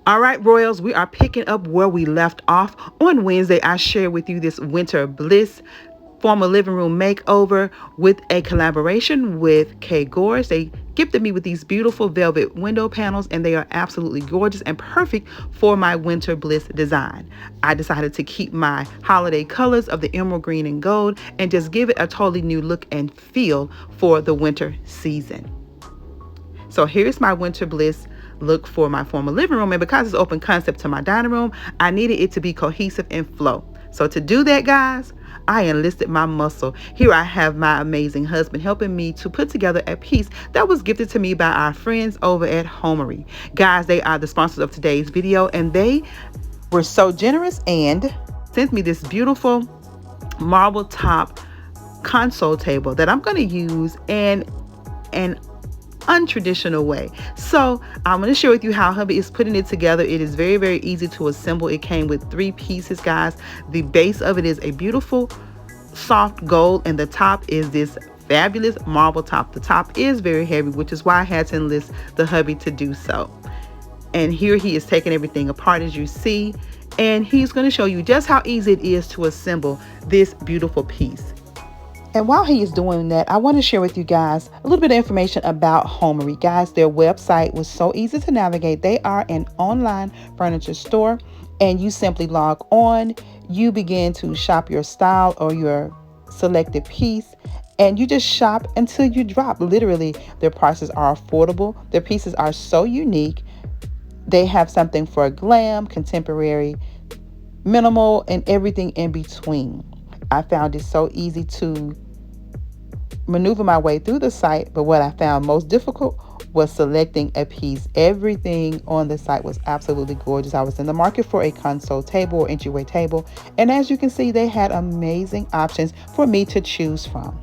All right, Royals, we are picking up where we left off. On Wednesday, I shared with you this winter bliss formal living room makeover with a collaboration with K Gores. They gifted me with these beautiful velvet window panels, and they are absolutely gorgeous and perfect for my winter bliss design. I decided to keep my holiday colors of the emerald green and gold and just give it a totally new look and feel for the winter season. So here's my winter bliss look for my formal living room, and because it's open concept to my dining room, I needed it to be cohesive and flow. So to do that, guys, I enlisted my muscle. Here I have my amazing husband helping me to put together a piece that was gifted to me by our friends over at Homary. Guys, they are the sponsors of today's video, and they were so generous and sent me this beautiful marble top console table that I'm going to use in an untraditional way. So I'm going to share with you how hubby is putting it together. It is very, very easy to assemble. It came with 3 pieces, guys. The base of it is a beautiful soft gold, and the top is this fabulous marble top. The top is very heavy, which is why I had to enlist the hubby to do so. And here he is taking everything apart, as you see, and he's going to show you just how easy it is to assemble this beautiful piece. And while he is doing that, I want to share with you guys a little bit of information about Homary. Guys, their website was so easy to navigate. They are an online furniture store, and you simply log on. You begin to shop your style or your selected piece, and you just shop until you drop. Literally, their prices are affordable. Their pieces are so unique. They have something for glam, contemporary, minimal, and everything in between. I found it so easy to maneuver my way through the site, but what I found most difficult was selecting a piece. Everything on the site was absolutely gorgeous. I was in the market for a console table or entryway table, and as you can see, they had amazing options for me to choose from.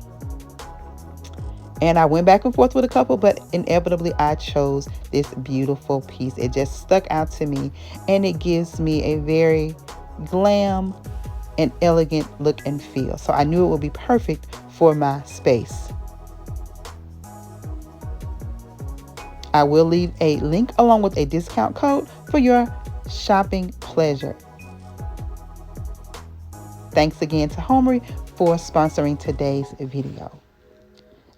And I went back and forth with a couple, but inevitably I chose this beautiful piece. It just stuck out to me, and it gives me a very glam and elegant look and feel. So I knew it would be perfect for my space. I will leave a link along with a discount code for your shopping pleasure. Thanks again to Homary for sponsoring today's video.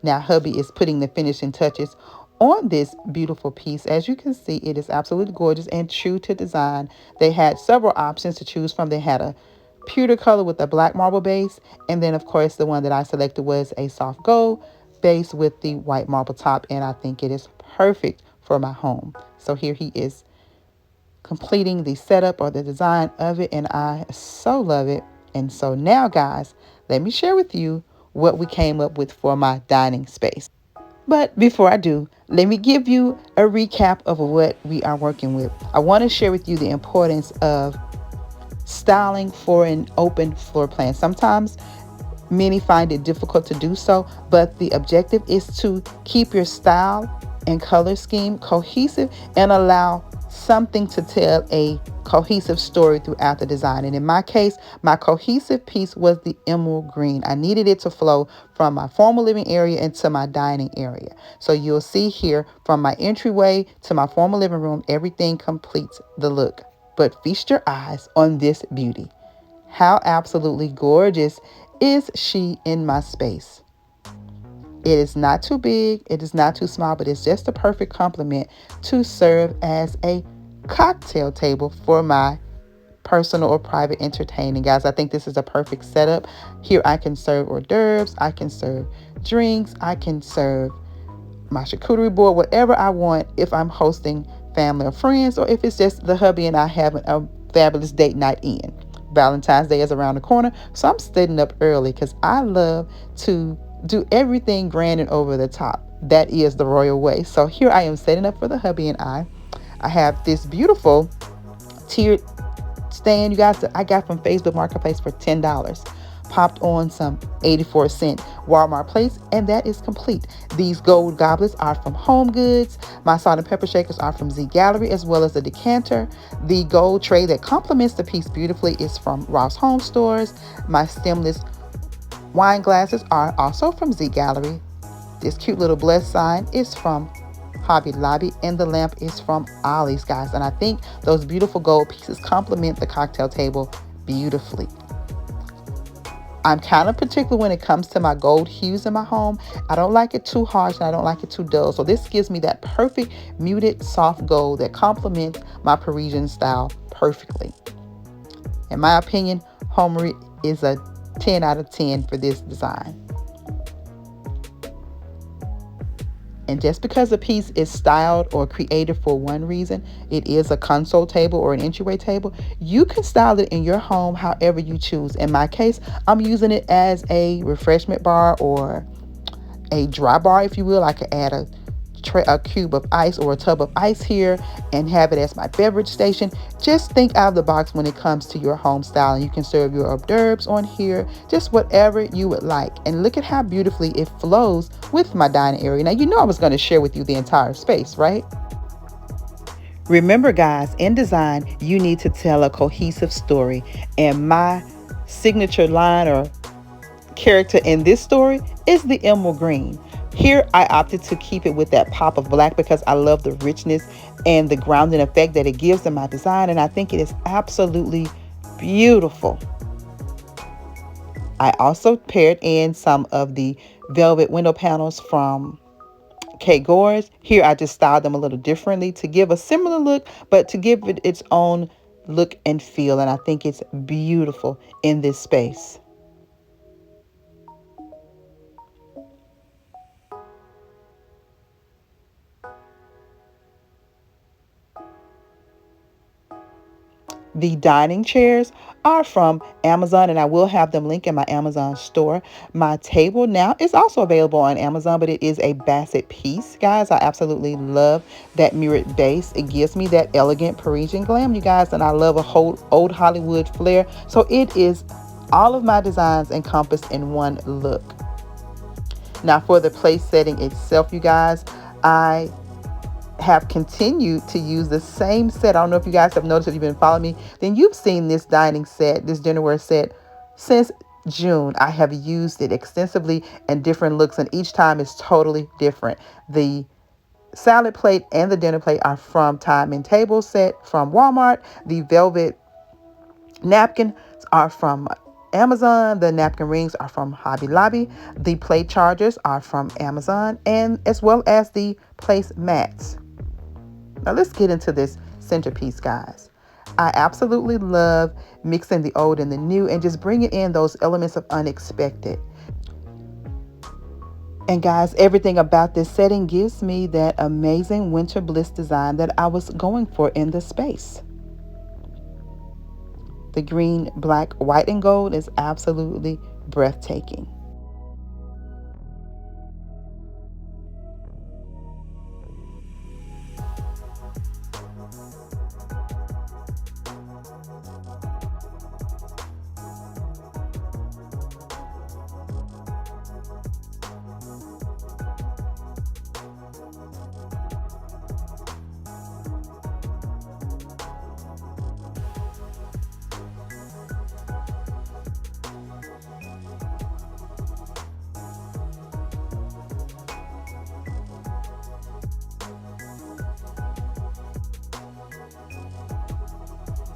Now hubby is putting the finishing touches on this beautiful piece. As you can see, it is absolutely gorgeous and true to design. They had several options to choose from. They had a pewter color with a black marble base, and then of course the one that I selected was a soft gold base with the white marble top, and I think it is perfect for my home. So here he is completing the setup or the design of it, and I so love it. And so now, guys, let me share with you what we came up with for my dining space. But before I do, let me give you a recap of what we are working with. I want to share with you the importance of styling for an open floor plan. Sometimes many find it difficult to do so, but the objective is to keep your style and color scheme cohesive and allow something to tell a cohesive story throughout the design. And in my case, my cohesive piece was the emerald green. I needed it to flow from my formal living area into my dining area. So you'll see here from my entryway to my formal living room, everything completes the look. But feast your eyes on this beauty. How absolutely gorgeous is she in my space? It is not too big, it is not too small, but it's just the perfect complement to serve as a cocktail table for my personal or private entertaining. Guys, I think this is a perfect setup. Here I can serve hors d'oeuvres, I can serve drinks, I can serve my charcuterie board, whatever I want if I'm hosting family or friends, or if it's just the hubby and I having a fabulous date night in. Valentine's Day is around the corner, so I'm sitting up early because I love to do everything grand and over the top. That is the royal way. So here I am setting up for the hubby and I have this beautiful tiered stand, you guys, that I got from Facebook Marketplace for $10. Popped on some 84-cent Walmart place, and that is complete. These gold goblets are from Home Goods. My salt and pepper shakers are from Z Gallery, as well as the decanter. The gold tray that complements the piece beautifully is from Ross Home Stores. My stemless wine glasses are also from Z Gallery. This cute little blessed sign is from Hobby Lobby, and the lamp is from Ollie's, guys. And I think those beautiful gold pieces complement the cocktail table beautifully. I'm kind of particular when it comes to my gold hues in my home. I don't like it too harsh and I don't like it too dull. So this gives me that perfect muted soft gold that complements my Parisian style perfectly. In my opinion, Homary is a 10 out of 10 for this design. And just because a piece is styled or created for one reason, it is a console table or an entryway table, you can style it in your home however you choose. In my case, I'm using it as a refreshment bar or a dry bar, if you will. I could add a cube of ice or a tub of ice here and have it as my beverage station. Just think out of the box when it comes to your home style, and you can serve your hors d'oeuvres on here, just whatever you would like. And look at how beautifully it flows with my dining area. Now, you know I was going to share with you the entire space, right? Remember, guys, in design, you need to tell a cohesive story, and my signature line or character in this story is the emerald green. Here, I opted to keep it with that pop of black because I love the richness and the grounding effect that it gives in my design, and I think it is absolutely beautiful. I also paired in some of the velvet window panels from Kate Gore's. Here, I just styled them a little differently to give a similar look, but to give it its own look and feel, and I think it's beautiful in this space. The dining chairs are from Amazon, and I will have them linked in my Amazon store. My table now is also available on Amazon, but it is a Basset piece, guys. I absolutely love that mirrored base. It gives me that elegant Parisian glam, you guys, and I love a whole old Hollywood flair. So it is all of my designs encompassed in one look. Now, for the place setting itself, you guys, I have continued to use the same set. I don't know if you guys have noticed, if you've been following me, then you've seen this dining set, this dinnerware set, since June. I have used it extensively in different looks, and each time is totally different. The salad plate and the dinner plate are from Time and Table set from Walmart. The velvet napkins are from Amazon. The napkin rings are from Hobby Lobby. The plate chargers are from Amazon, and as well as the place mats. Now let's get into this centerpiece, guys. I absolutely love mixing the old and the new and just bringing in those elements of unexpected. And guys, everything about this setting gives me that amazing winter bliss design that I was going for in the space. The green, black, white, and gold is absolutely breathtaking.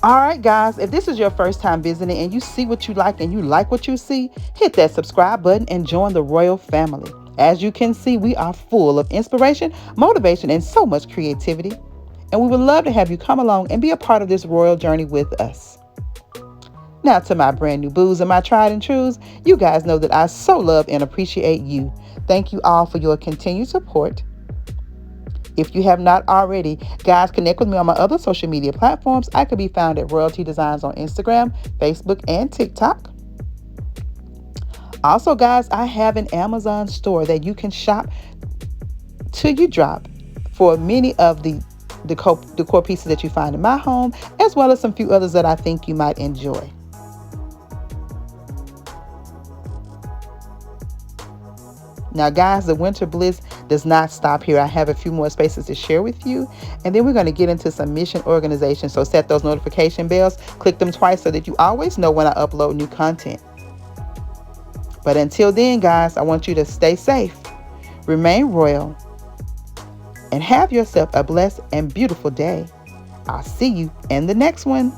All right, guys, if this is your first time visiting and you see what you like and you like what you see, hit that subscribe button and join the Royal family. As you can see, we are full of inspiration, motivation, and so much creativity. And we would love to have you come along and be a part of this royal journey with us. Now, to my brand new boos and my tried and trues, you guys know that I so love and appreciate you. Thank you all for your continued support. If you have not already, guys, connect with me on my other social media platforms. I could be found at Royalty Designs on Instagram, Facebook, and TikTok. Also, guys, I have an Amazon store that you can shop till you drop for many of the decor pieces that you find in my home, as well as some few others that I think you might enjoy. Now, guys, the winter bliss does not stop here. I have a few more spaces to share with you, and then we're going to get into some mission organization. So set those notification bells, click them twice so that you always know when I upload new content. But until then, guys, I want you to stay safe, remain royal, and have yourself a blessed and beautiful day. I'll see you in the next one.